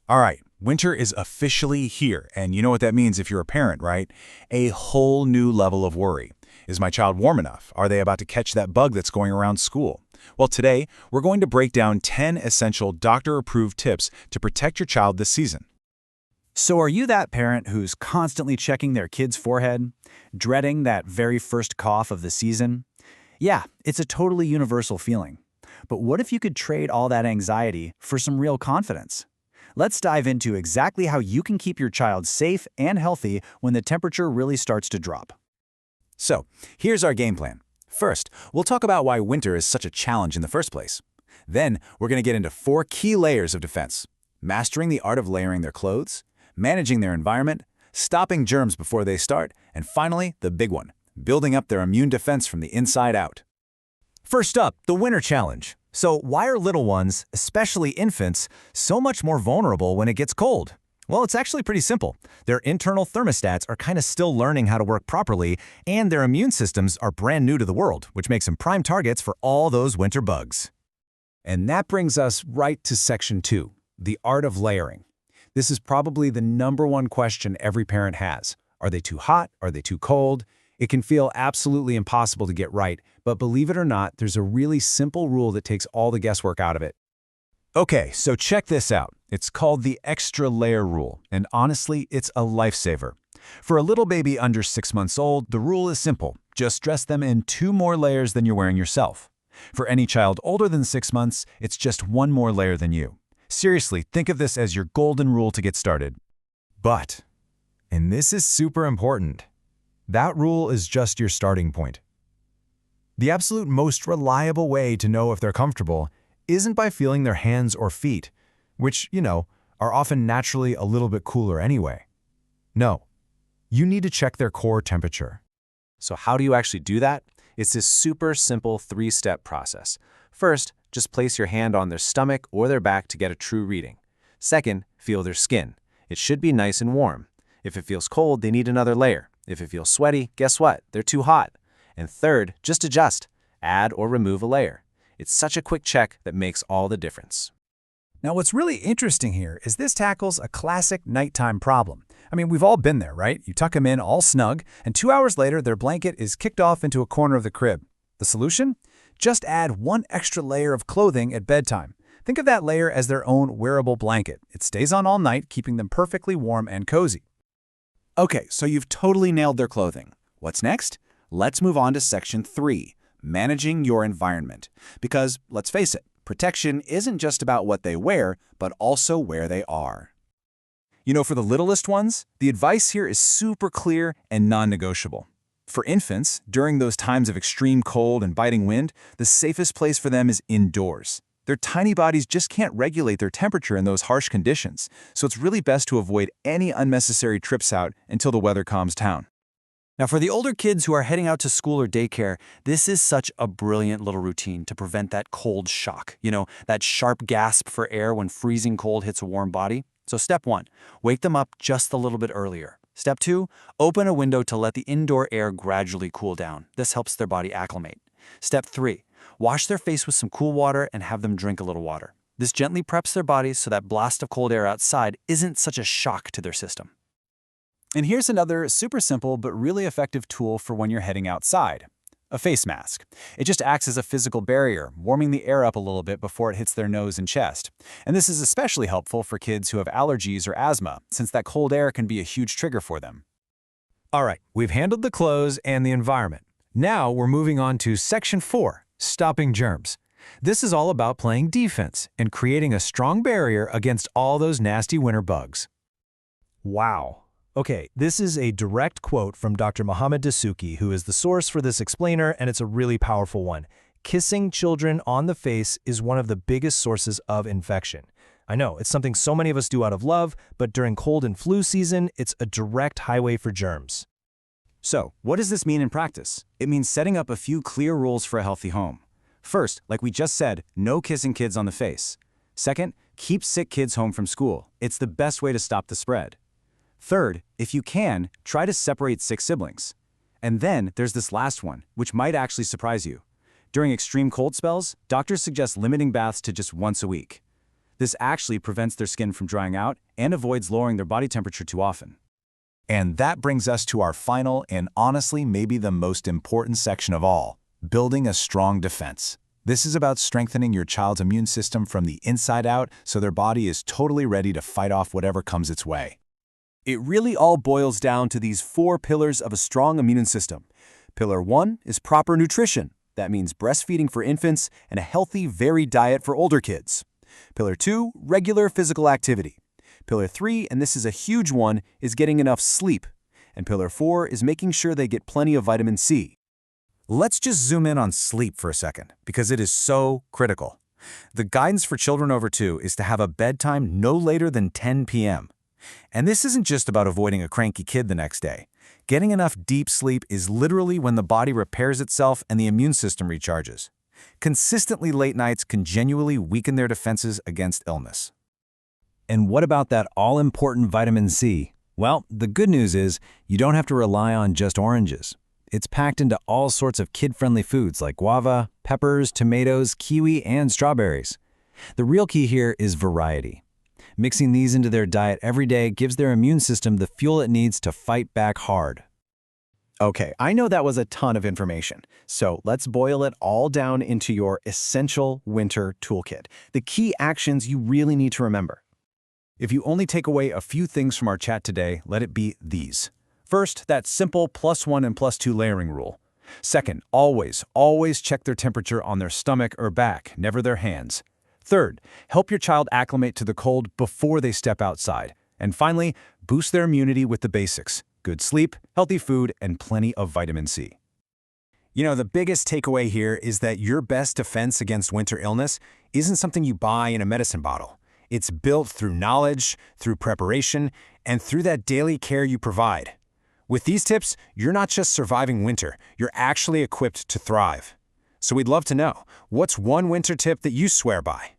All right, winter is officially here, and you know what that means if you're a parent, right? A whole new level of worry. Is my child warm enough? Are they about to catch that bug that's going around school? Well, today, we're going to break down 10 essential doctor-approved tips to protect your child this season. So are you that parent who's constantly checking their kid's forehead, dreading that very first cough of the season? Yeah, it's a totally universal feeling. But what if you could trade all that anxiety for some real confidence? Let's dive into exactly how you can keep your child safe and healthy when the temperature really starts to drop. So, here's our game plan. First, we'll talk about why winter is such a challenge in the first place. Then, we're going to get into 4 key layers of defense: mastering the art of layering their clothes, managing their environment, stopping germs before they start, and finally, the big one, building up their immune defense from the inside out. First up, the winter challenge. So why are little ones, especially infants, so much more vulnerable when it gets cold? Well, it's actually pretty simple. Their internal thermostats are kind of still learning how to work properly, and their immune systems are brand new to the world, which makes them prime targets for all those winter bugs. And that brings us right to section 2, the art of layering. This is probably the #1 question every parent has. Are they too hot? Are they too cold? It can feel absolutely impossible to get right, but believe it or not, there's a really simple rule that takes all the guesswork out of it. Okay, so check this out. It's called the extra layer rule, and honestly, it's a lifesaver. For a little baby under 6 months old, the rule is simple. Just dress them in 2 more layers than you're wearing yourself. For any child older than 6 months, it's just 1 more layer than you. Seriously, think of this as your golden rule to get started. But, and this is super important, that rule is just your starting point. The absolute most reliable way to know if they're comfortable isn't by feeling their hands or feet, which, are often naturally a little bit cooler anyway. No, you need to check their core temperature. So how do you actually do that? It's this super simple 3-step process. First, just place your hand on their stomach or their back to get a true reading. Second, feel their skin. It should be nice and warm. If it feels cold, they need another layer. If it feels sweaty, guess what? They're too hot. And third, just adjust. Add or remove a layer. It's such a quick check that makes all the difference. Now, what's really interesting here is this tackles a classic nighttime problem. I mean, we've all been there, right? You tuck them in all snug, and 2 hours later, their blanket is kicked off into a corner of the crib. The solution? Just add 1 extra layer of clothing at bedtime. Think of that layer as their own wearable blanket. It stays on all night, keeping them perfectly warm and cozy. Okay, so you've totally nailed their clothing. What's next? Let's move on to section 3, managing your environment. Because, let's face it, protection isn't just about what they wear, but also where they are. For the littlest ones, the advice here is super clear and non-negotiable. For infants, during those times of extreme cold and biting wind, the safest place for them is indoors. Their tiny bodies just can't regulate their temperature in those harsh conditions, so it's really best to avoid any unnecessary trips out until the weather calms down. Now, for the older kids who are heading out to school or daycare, this is such a brilliant little routine to prevent that cold shock, that sharp gasp for air when freezing cold hits a warm body. So step 1, wake them up just a little bit earlier. Step 2, open a window to let the indoor air gradually cool down. This helps their body acclimate. Step 3, wash their face with some cool water and have them drink a little water. This gently preps their bodies so that blast of cold air outside isn't such a shock to their system. And here's another super simple but really effective tool for when you're heading outside: a face mask. It just acts as a physical barrier, warming the air up a little bit before it hits their nose and chest. And this is especially helpful for kids who have allergies or asthma, since that cold air can be a huge trigger for them. All right, we've handled the clothes and the environment. Now we're moving on to section 4, stopping germs. This is all about playing defense and creating a strong barrier against all those nasty winter bugs. Wow. Okay, this is a direct quote from Dr. Mohammed Dasuki, who is the source for this explainer, and it's a really powerful one. Kissing children on the face is one of the biggest sources of infection. I know, it's something so many of us do out of love, but during cold and flu season, it's a direct highway for germs. So, what does this mean in practice? It means setting up a few clear rules for a healthy home. First, like we just said, no kissing kids on the face. Second, keep sick kids home from school. It's the best way to stop the spread. Third, if you can, try to separate sick siblings. And then there's this last one, which might actually surprise you. During extreme cold spells, doctors suggest limiting baths to just once a week. This actually prevents their skin from drying out and avoids lowering their body temperature too often. And that brings us to our final and honestly maybe the most important section of all, building a strong defense. This is about strengthening your child's immune system from the inside out so their body is totally ready to fight off whatever comes its way. It really all boils down to these 4 pillars of a strong immune system. Pillar 1 is proper nutrition. That means breastfeeding for infants and a healthy, varied diet for older kids. Pillar 2, regular physical activity. Pillar 3, and this is a huge one, is getting enough sleep. And Pillar 4 is making sure they get plenty of vitamin C. Let's just zoom in on sleep for a second, because it is so critical. The guidance for children over 2 is to have a bedtime no later than 10 p.m. And this isn't just about avoiding a cranky kid the next day. Getting enough deep sleep is literally when the body repairs itself and the immune system recharges. Consistently late nights can genuinely weaken their defenses against illness. And what about that all-important vitamin C? Well, the good news is you don't have to rely on just oranges. It's packed into all sorts of kid-friendly foods like guava, peppers, tomatoes, kiwi, and strawberries. The real key here is variety. Mixing these into their diet every day gives their immune system the fuel it needs to fight back hard. Okay, I know that was a ton of information, so let's boil it all down into your essential winter toolkit, the key actions you really need to remember. If you only take away a few things from our chat today, let it be these. First, that simple +1 and +2 layering rule. Second, always check their temperature on their stomach or back, never their hands. Third, help your child acclimate to the cold before they step outside. And finally, boost their immunity with the basics: good sleep, healthy food, and plenty of vitamin C. You know, the biggest takeaway here is that your best defense against winter illness isn't something you buy in a medicine bottle. It's built through knowledge, through preparation, and through that daily care you provide. With these tips, you're not just surviving winter, you're actually equipped to thrive. So we'd love to know, what's one winter tip that you swear by?